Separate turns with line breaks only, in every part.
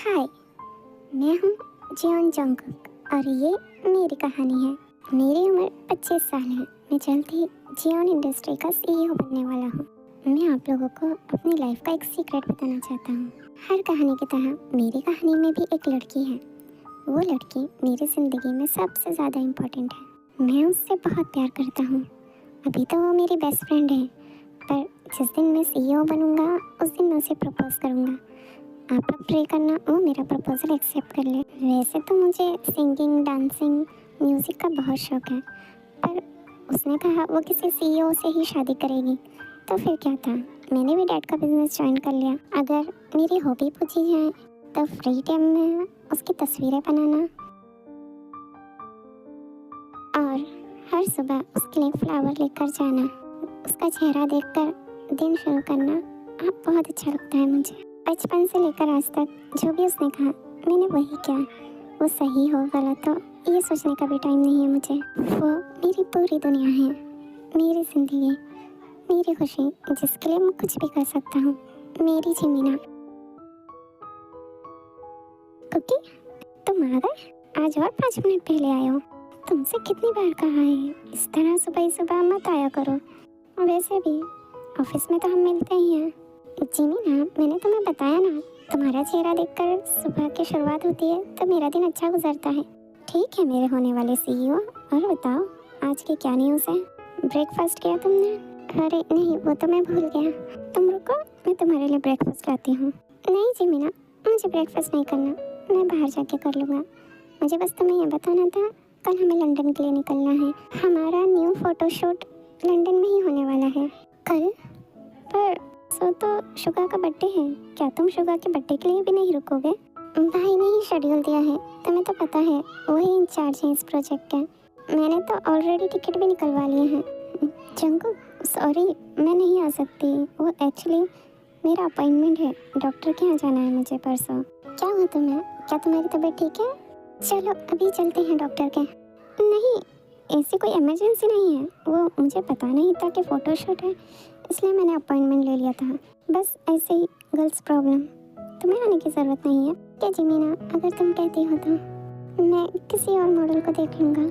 हाय, मैं हूँ Xeon Jungkook और ये मेरी कहानी है। मेरी उम्र 25 साल है। मैं जल्द ही जियोन इंडस्ट्री का सीईओ बनने वाला हूँ। मैं आप लोगों को अपनी लाइफ का एक सीक्रेट बताना चाहता हूँ। हर कहानी की तरह मेरी कहानी में भी एक लड़की है। वो लड़की मेरी ज़िंदगी में सबसे ज़्यादा इम्पोर्टेंट है। मैं उससे बहुत प्यार करता हूँ। अभी तो वो मेरी बेस्ट फ्रेंड है, पर जिस दिन मैं सीईओ बनूँगा उस दिन मैं उसे प्रपोज करूँगा। आप लोग प्रे करना वो मेरा प्रपोजल एक्सेप्ट कर ले। वैसे तो मुझे सिंगिंग, डांसिंग, म्यूज़िक का बहुत शौक है, पर उसने कहा वो किसी सीईओ से ही शादी करेगी, तो फिर क्या था, मैंने भी डैड का बिजनेस ज्वाइन कर लिया। अगर मेरी हॉबी पूछी जाए तो फ्री टाइम में उसकी तस्वीरें बनाना और हर सुबह उसके लिए फ्लावर लेकर जाना, उसका चेहरा देखकर दिन शुरू करना आप बहुत अच्छा लगता है मुझे। बचपन से लेकर आज तक जो भी उसने कहा मैंने वही किया। वो सही हो गलत हो ये सोचने का भी टाइम नहीं है मुझे। वो मेरी पूरी दुनिया है, मेरी ज़िंदगी, मेरी खुशी, जिसके लिए मैं कुछ भी कर सकता हूँ। मेरी जिमीना। कुकी, तुम आ गए? आज और 5 मिनट पहले आए हो। तुमसे कितनी बार कहा है इस तरह सुबह सुबह मत आया करो। वैसे भी ऑफिस में तो हम मिलते ही हैं। जिमीना, मैंने तुम्हें बताया ना, तुम्हारा चेहरा देखकर सुबह की शुरुआत होती है तो मेरा दिन अच्छा गुजरता है। ठीक है मेरे होने वाले सीईओ, और बताओ आज की क्या न्यूज़ है? ब्रेकफास्ट किया तुमने? अरे नहीं, वो तो मैं भूल गया। तुम रुको, मैं तुम्हारे लिए ब्रेकफास्ट लाती हूँ। नहीं जिमीना, मुझे ब्रेकफास्ट नहीं करना, मैं बाहर जाके कर लूँगा। मुझे बस तुम्हें यह बताना था, कल हमें लंदन के लिए निकलना है। हमारा न्यू फोटोशूट लंदन में ही होने वाला है कल। पर सो तो शुगा का बर्थडे है, क्या तुम शुगा के बर्थडे के लिए भी नहीं रुकोगे? भाई ने ही शेड्यूल दिया है, तुम्हें तो पता है वही इंचार्ज है इस प्रोजेक्ट के। मैंने तो ऑलरेडी टिकट भी निकलवा लिए हैं। जंगकुक, सॉरी मैं नहीं आ सकती, वो एक्चुअली मेरा अपॉइंटमेंट है, डॉक्टर के यहाँ जाना है मुझे परसों। क्या हुआ तुम्हें? क्या तुम्हारी तबीयत ठीक है? चलो अभी चलते हैं डॉक्टर के। नहीं, ऐसी कोई इमरजेंसी नहीं है, वो मुझे पता नहीं था कि फ़ोटोशूट है, इसलिए मैंने अपॉइंटमेंट ले लिया था। बस ऐसे ही गर्ल्स प्रॉब्लम, तुम्हें आने की ज़रूरत नहीं है। क्या जिमीना, अगर तुम कहती हो तो मैं किसी और मॉडल को देख लूँगा।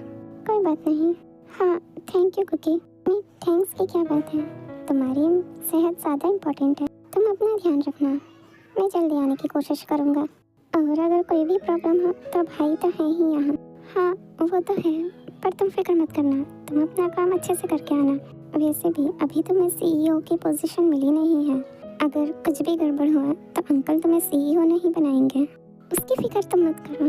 कोई बात नहीं। हाँ थैंक यू कुकी। नहीं थैंक्स की क्या बात है, तुम्हारी सेहत ज़्यादा इम्पोर्टेंट है। तुम अपना ध्यान रखना, मैं जल्दी आने की कोशिश करूँगा। और अगर कोई भी प्रॉब्लम हो तो भाई तो है ही यहाँ। हाँ वो तो है, पर तुम फिक्र मत करना, तुम अपना काम अच्छे से करके आना। वैसे भी अभी तुम्हें सीईओ की पोजीशन मिली नहीं है, अगर कुछ भी गड़बड़ हुआ तो अंकल तुम्हें सीईओ नहीं बनाएंगे। उसकी फिक्र तुम मत करो,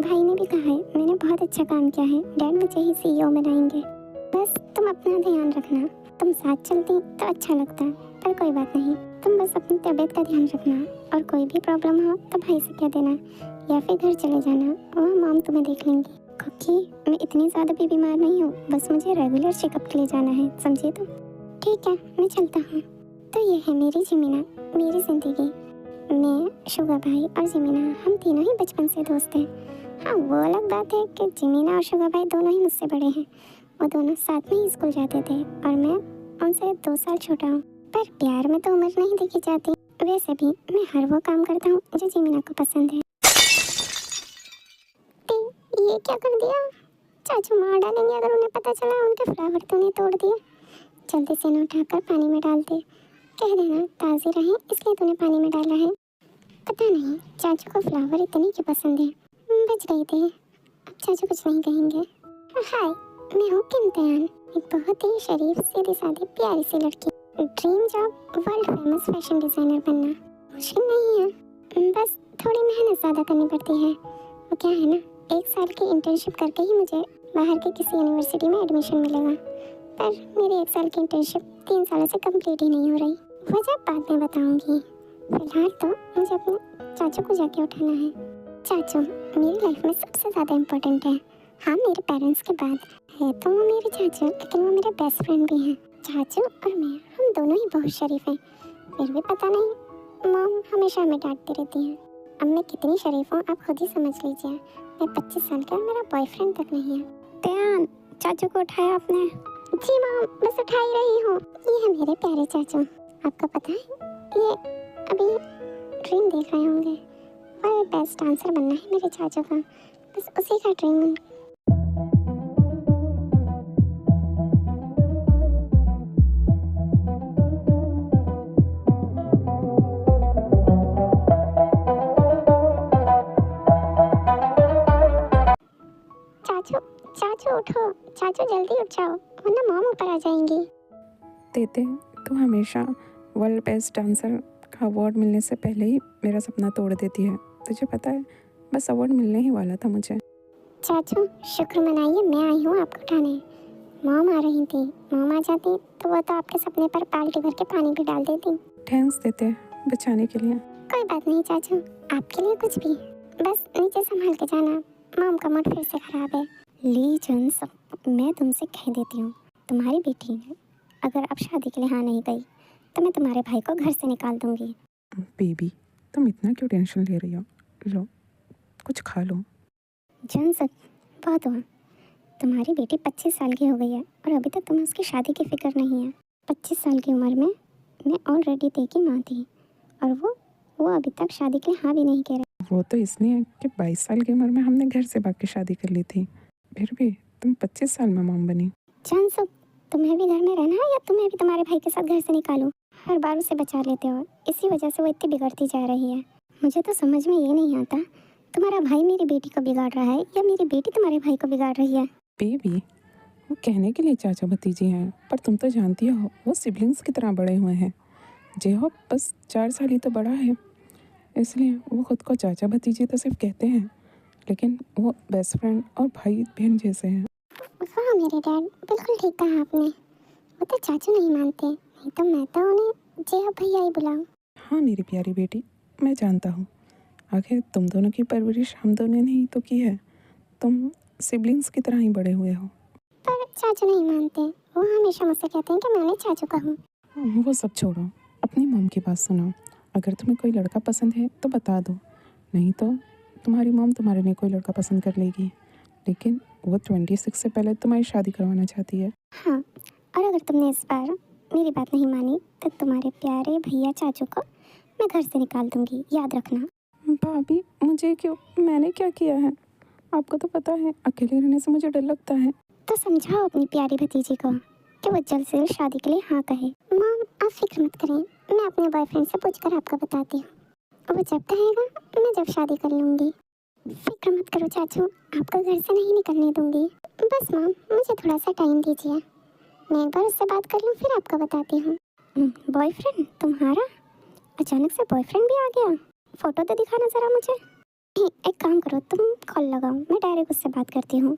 भाई ने भी कहा है मैंने बहुत अच्छा काम किया है, डैड मुझे ही सीईओ बनाएंगे। बस तुम अपना ध्यान रखना, तुम साथ चलती तो अच्छा लगता, पर कोई बात नहीं, तुम बस अपनी तबीयत का ध्यान रखना, और कोई भी प्रॉब्लम हो तो भाई से कह देना या फिर घर चले जाना, वहाँ मॉम तुम्हें देख लेंगी। कुकी, मैं इतनी ज़्यादा भी बीमार नहीं हूँ, बस मुझे रेगुलर चेकअप के लिए जाना है, समझे तुम? ठीक है मैं चलता हूँ। तो ये है मेरी जिमीना, मेरी ज़िंदगी। मैं, शुगा भाई और जिमीना हम तीनों ही बचपन से दोस्त हैं। हाँ वो अलग बात है कि जिमीना और शुगा भाई दोनों ही मुझसे बड़े हैं, वो दोनों साथ में ही स्कूल जाते थे और मैं उनसे 2 साल छोटा हूँ। पर प्यार में तो उम्र नहीं देखी जाती। वैसे भी मैं हर वो काम करता हूँ जो जिमीना को पसंद है। ये क्या कर दिया? चाचू मार डालेंगे अगर उन्हें पता चला, उनके फ्लावर तूने तोड़ दिए। जल्दी से इन्हें उठाकर पानी में डाल दे, कह देना ताज़े रहें इसलिए तूने पानी में डाला है। पता नहीं चाचू को फ्लावर इतने क्यों पसंद है। बच गई थी, अब चाचू कुछ नहीं कहेंगे। हाय, मैं हूँ किम्तान, एक बहुत ही शरीफ सीधी सादी प्यारी सी लड़की। Dream job world famous fashion designer बनना मुश्किल नहीं है, बस थोड़ी मेहनत ज़्यादा करनी पड़ती है। वो क्या है ना, 1 साल की इंटर्नशिप करके ही मुझे बाहर की किसी यूनिवर्सिटी में एडमिशन मिलेगा, पर मेरी 1 साल की इंटर्नशिप 3 सालों से कंप्लीट ही नहीं हो रही। वजह बाद में बताऊंगी, फिलहाल तो मुझे अपने चाचू को जाके उठाना है। चाचू मेरी लाइफ में सबसे ज़्यादा इम्पोर्टेंट है। हाँ मेरे पेरेंट्स के बाद है तो वो मेरे चाचू, लेकिन वो मेरे बेस्ट फ्रेंड भी हैं। चाचू और मैं हम दोनों ही बहुत शरीफ हैं, फिर भी पता नहीं मॉम हमेशा हमें डांटती रहती हैं। अब मैं कितनी शरीफ हूँ आप खुद ही समझ लीजिए। मैं 25 साल का और मेरा बॉयफ्रेंड तक नहीं है। त्यान, चाचू को उठाया आपने? जी मॉम, बस उठा ही रही हूँ। ये है मेरे प्यारे चाचू, आपको पता है ये अभी ड्रीम देख रहे होंगे, और बेस्ट डांसर बनना है मेरे चाचू का, बस उसी का ड्रीम। चाचू, चाचू उठो, चाचू जल्दी उठ जाओ वरना मॉम ऊपर आ जाएंगी।
तेते, तू हमेशा वर्ल्ड बेस्ट डांसर का अवार्ड मिलने से पहले ही मेरा सपना तोड़ देती है। तुझे पता है, बस अवार्ड मिलने ही वाला था मुझे।
चाचू शुक्र मनाइए, मैं आई हूँ आपको उठाने। मॉम आ रही थी, मॉम आ जाती तो वो तो आपके सपने पर बाल्टी भर के पानी भी डाल देती।
थैंक्स तेते, बचाने के लिए।
कोई बात नहीं चाचू, आपके लिए कुछ भी। बस नीचे संभाल के जाना, मॉम का मूड फिर से खराब है। ली जंस, मैं तुमसे कह देती हूँ, तुम्हारी बेटी है, अगर अब शादी के लिए हाँ नहीं गई तो मैं तुम्हारे भाई को घर से निकाल दूंगी।
बेबी, तुम इतना क्यों टेंशन ले रही हो? लो, कुछ खा लो।
जंस, बहुत हुआ। तुम्हारी बेटी 25 साल की हो गई है और अभी तक तुम्हें उसकी शादी की फिक्र नहीं है। 25 साल की उम्र में मैं ऑलरेडी ते की माँ थी और वो अभी तक शादी के लिए हाँ भी नहीं कह रहे।
वो तो इसलिए कि 22 साल की उम्र में हमने घर से भाग के शादी कर ली थी, फिर भी तुम 25 साल में मॉम बनी।
जंस, तुम्हें भी घर में रहना है या तुम्हें भी तुम्हारे भाई के साथ घर से निकालूं? हर बार उसे बचा लेते हो, इसी वजह से वो इतनी बिगड़ती जा रही है। मुझे तो समझ में ये नहीं आता, तुम्हारा भाई मेरी बेटी को बिगाड़ रहा है या मेरी बेटी तुम्हारे भाई को बिगाड़ रही है।
बेबी, वो कहने के लिए चाचा भतीजी हैं, पर तुम तो जानती हो वो सिबलिंग्स की तरह बड़े हुए हैं। जेहोब बस 4 साल ही तो बड़ा है, इसलिए वो खुद को चाचा भतीजी तो सिर्फ कहते हैं, लेकिन वो बेस्ट फ्रेंड और भाई बहन जैसे हैं।
वाह मेरे डैड, बिल्कुल ठीक कहा आपने। वो तो चाचू नहीं मानते, नहीं तो मैं तो उन्हें जे भैया ही बुलाऊं।
हाँ मेरी प्यारी बेटी, मैं जानता हूँ, आखिर तुम दोनों की परवरिश हम दोनों ने ही तो की है। तुम सिबलिंग्स की तरह ही बड़े हुए हो।
पर चाचू नहीं मानते, वो हमेशा मुझसे कहते हैं कि मैं उन्हें चाचू कहूँ।
वो सब छोड़ो, अपनी मॉम की बात सुनो। अगर तुम्हें कोई लड़का पसंद है तो बता दो, नहीं तो तुम्हारी मॉम तुम्हारे लिए कोई लड़का पसंद कर लेगी, लेकिन वो 26 से पहले तुम्हारी शादी करवाना चाहती है।
हाँ, और अगर तुमने इस बार मेरी बात नहीं मानी तो तुम्हारे प्यारे भैया चाचू को मैं घर से निकाल दूंगी, याद रखना।
भाभी, मुझे क्यों? मैंने क्या किया है? आपको तो पता है अकेले रहने से मुझे डर लगता है।
तो समझाओ अपनी प्यारी भतीजी को कि वो जल्द से जल्द शादी के लिए हाँ कहे। मॉम आप फिक्र मत करें, मैं अपने बॉयफ्रेंड से पूछकर आपको बताती हूँ। वो जब कहेगा मैं जब शादी कर लूँगी। फिक्र मत करो चाचू, आपको घर से नहीं निकलने दूंगी। बस मॉम मुझे थोड़ा सा टाइम दीजिए, मैं एक बार उससे बात कर लूँ फिर आपको बताती हूँ। बॉयफ्रेंड तुम्हारा? अचानक से बॉयफ्रेंड भी आ गया? फोटो तो दिखाना ज़रा मुझे। एक काम करो, तुम कॉल लगाओ, मैं डायरेक्ट उससे बात करती हूँ।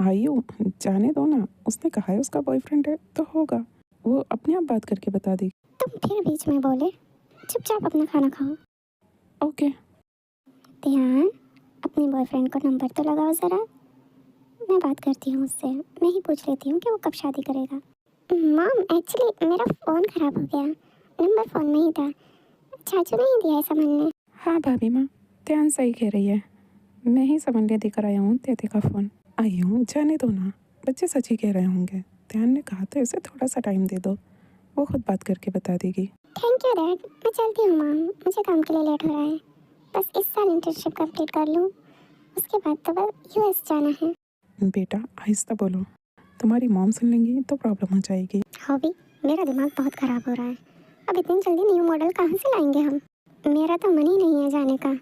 आयु, जाने दो ना, उसने कहा है उसका बॉयफ्रेंड है तो होगा, वो अपने आप बात करके बता देगी।
तुम फिर बीच में बोले, चुपचाप अपना खाना खाओ।
ओके।
ध्यान, अपने बॉयफ्रेंड को नंबर तो लगाओ ज़रा, मैं बात करती हूँ उससे, मैं ही पूछ लेती हूँ कि वो कब शादी करेगा। मॉम एक्चुअली मेरा फ़ोन ख़राब हो गया, नंबर फ़ोन में ही था, चाचू ने ही दिया है समझने।
हाँ भाभी माँ, ध्यान सही कह रही है, मैं ही समझ ले देकर आया हूँ तेते का फ़ोन। आई हूँ, जाने दो ना, बच्चे सच ही कह रहे होंगे। ध्यान ने कहा तो इसे थोड़ा सा टाइम दे दो, वो खुद बात करके बता देगी।
थैंक यू डैड, मैं चलती हूँ मॉम, मुझे काम के लिए लेट हो रहा है। बस इस साल इंटर्नशिप कंप्लीट कर लूँ, उसके बाद तो बस यूएस जाना है।
बेटा आहिस्ता बोलो, तुम्हारी मॉम सुन लेंगी तो प्रॉब्लम हो जाएगी।
हॉबी, मेरा दिमाग बहुत ख़राब हो रहा है, अब इतनी जल्दी न्यू मॉडल कहाँ से लाएंगे हम? मेरा तो मन ही नहीं है जाने का,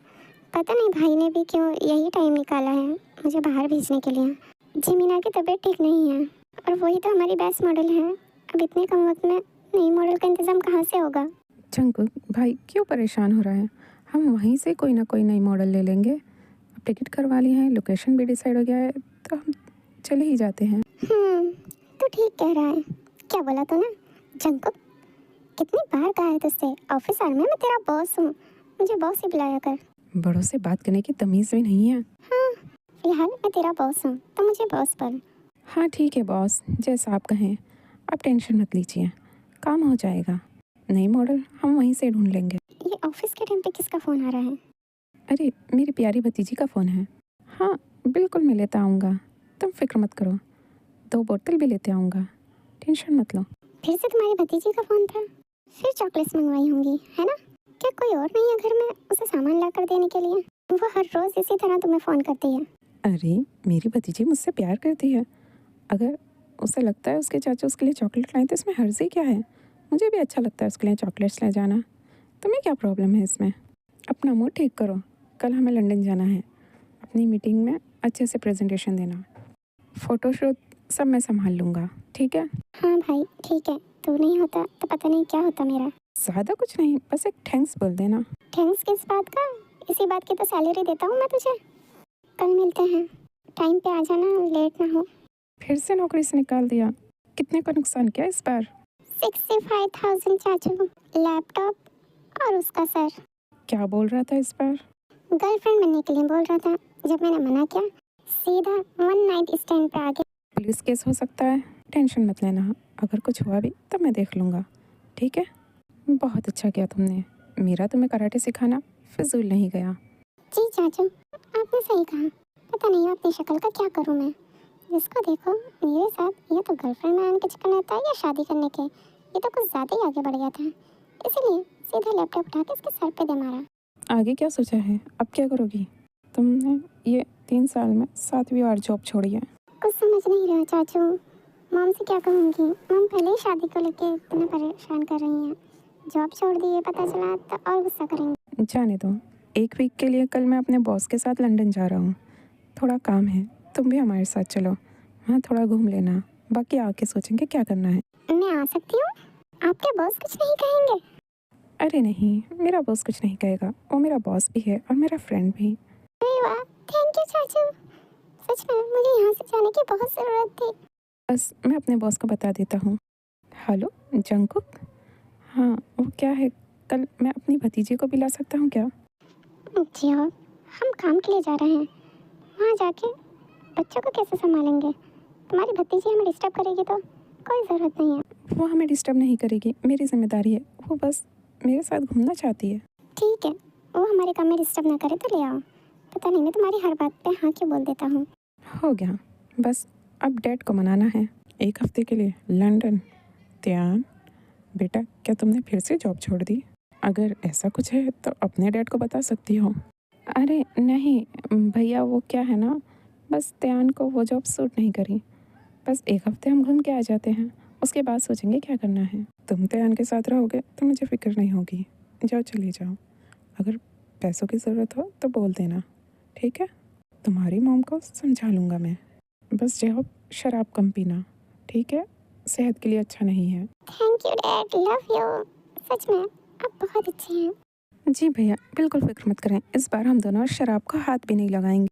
पता नहीं भाई ने भी क्यों यही टाइम निकाला है मुझे बाहर भेजने के लिए। जिमीना की तबीयत ठीक नहीं है और वही तो हमारी बेस्ट मॉडल है, अब इतने कम वक्त में नई मॉडल का इंतज़ाम कहाँ से होगा?
जंकुक भाई क्यों परेशान हो रहा है, हम वहीं से कोई ना कोई नई मॉडल ले लेंगे। अब टिकट करवा ली है, लोकेशन भी डिसाइड हो गया है, तो हम चले ही जाते हैं।
तो ठीक कह रहा है, क्या बोला तो ना जंकुक, कितनी बार कहा है तुझसे ऑफिस आने में मैं तेरा बॉस हूँ, मुझे बॉस ही बुलाया कर।
बड़ों से बात करने की तमीज़ भी नहीं है।
हाँ, फिलहाल मैं तेरा बॉस हूँ तो मुझे बॉस बोल।
हाँ ठीक है बॉस, जैसा आप कहें, आप टेंशन मत लीजिए, काम हो जाएगा। नई मॉडल हम वहीं से ढूंढ लेंगे।
ये ऑफिस के टाइम पे किसका फ़ोन आ रहा है?
अरे मेरी प्यारी भतीजी का फ़ोन है। हाँ बिल्कुल मैं लेता आऊँगा, तुम फिक्र मत करो, 2 बोतल भी लेते आऊँगा, टेंशन मत लो।
फिर से तुम्हारी भतीजी का फ़ोन था, फिर चॉकलेट्स मंगवाई होंगी है ना? क्या कोई और नहीं है घर में उसे सामान ला कर देने के लिए? वो हर रोज इसी तरह तुम्हें फोन करती है।
अरे मेरी भतीजी मुझसे प्यार करती है। अगर उसे लगता है उसके चाचा उसके लिए चॉकलेट लाए तो इसमें हर्जी क्या है? मुझे भी अच्छा लगता है उसके लिए चॉकलेट्स ले जाना। तुम्हें क्या प्रॉब्लम है इसमें? अपना मूड ठीक करो। कल हमें लंदन जाना है। अपनी मीटिंग में अच्छे से प्रेजेंटेशन देना। फ़ोटोशूट सब मैं संभाल लूँगा, ठीक है?
हाँ भाई ठीक है, तू नहीं होता तो पता नहीं क्या होता मेरा।
ज़्यादा कुछ नहीं, बस एक थैंक्स बोल देना।
थैंक्स किस बात का? इसी बात की तो सैलरी देता हूँ मैं तुझे। कल मिलते हैं, टाइम पे आ जाना, लेट ना हो।
फिर से नौकरी से निकाल दिया। कितने का नुकसान किया इस बार?
65,000 चाचू, लैपटॉप और उसका सर।
क्या बोल रहा था इस बार?
गर्लफ्रेंड बनने के लिए बोल रहा था। जब मैंने मना किया सीधा वन नाइट स्टैंड पे आ गया।
पुलिस केस हो सकता है, टेंशन मत लेना। अगर कुछ हुआ भी तब मैं देख लूँगा, ठीक है? बहुत अच्छा किया तुमने। मेरा तुम्हें कराटे सिखाना फिजूल नहीं गया।
जी चाचू, आपने सही कहा। पता नहीं अपनी शक्ल का क्या करूं मैं। जिसको देखो मेरे साथ या तो गर्लफ्रेंड बनाने के चक्कर में था या शादी करने के। ये तो कुछ ज़्यादा ही आगे बढ़ गया था, इसीलिए सीधा लैपटॉप उठा के इसके सर पे दे मारा।
आगे क्या सोचा है? अब क्या करोगी? तुमने ये 3 साल में 7वीं बार जॉब छोड़ी है।
कुछ समझ नहीं रहा चाचू। मॉम से क्या कहूँगी? मॉम पहले ही शादी को लेके इतना परेशान कर रही हैं। जॉब छोड़ दी है पता चला तो और गुस्सा करेंगे।
जाने दो। 1 वीक के लिए कल मैं अपने बॉस के साथ लंदन जा रहा हूँ। थोड़ा काम है, तुम भी हमारे साथ चलो। वहाँ थोड़ा घूम लेना, बाकी आके सोचेंगे क्या करना है।
मैं आ सकती हूँ? आपके बॉस कुछ नहीं कहेंगे?
अरे नहीं, मेरा बॉस कुछ नहीं कहेगा। वो मेरा बॉस भी है और मेरा फ्रेंड भी।
अरे वाह, थैंक यू चाचू। सच में मुझे यहाँ से जाने की बहुत ज़रूरत थी।
बस मैं अपने बॉस को बता देता हूँ। Hello Jungkook. हाँ वो क्या है, कल मैं अपनी भतीजी को भी ला सकता हूँ क्या?
जी हाँ, हम काम के लिए जा रहे हैं। वहाँ जाके बच्चों को कैसे संभालेंगे? तुम्हारी भतीजी हमें डिस्टर्ब करेगी तो कोई ज़रूरत नहीं है।
वो हमें डिस्टर्ब नहीं करेगी, मेरी जिम्मेदारी है। वो बस मेरे साथ घूमना चाहती है।
ठीक है, वो हमारे काम में डिस्टर्ब ना करे तो ले आओ। पता नहीं मैं तुम्हारी हर बात पे हाँ क्यों बोल देता हूँ।
हो गया, बस अब डैड को मनाना है। 1 हफ्ते के लिए लंदन। त्यान बेटा, क्या तुमने फिर से जॉब छोड़ दी? अगर ऐसा कुछ है तो अपने डैड को बता सकती हो। अरे नहीं भैया, वो क्या है ना, बस त्यान को वो जॉब सूट नहीं करी। बस 1 हफ्ते हम घूम के आ जाते हैं, उसके बाद सोचेंगे क्या करना है। तुम त्यान के साथ रहोगे तो मुझे फिक्र नहीं होगी। जाओ चली जाओ। अगर पैसों की ज़रूरत हो तो बोल देना, ठीक है? तुम्हारी मॉम को समझा लूँगा मैं। बस जाओ, शराब कम पीना, ठीक है? सेहत के लिए अच्छा नहीं है।
Thank you dad, love you. सच में आप बहुत अच्छे हैं।
जी भैया, बिल्कुल फ़िक्र मत करें। इस बार हम दोनों शराब का हाथ भी नहीं लगाएंगे।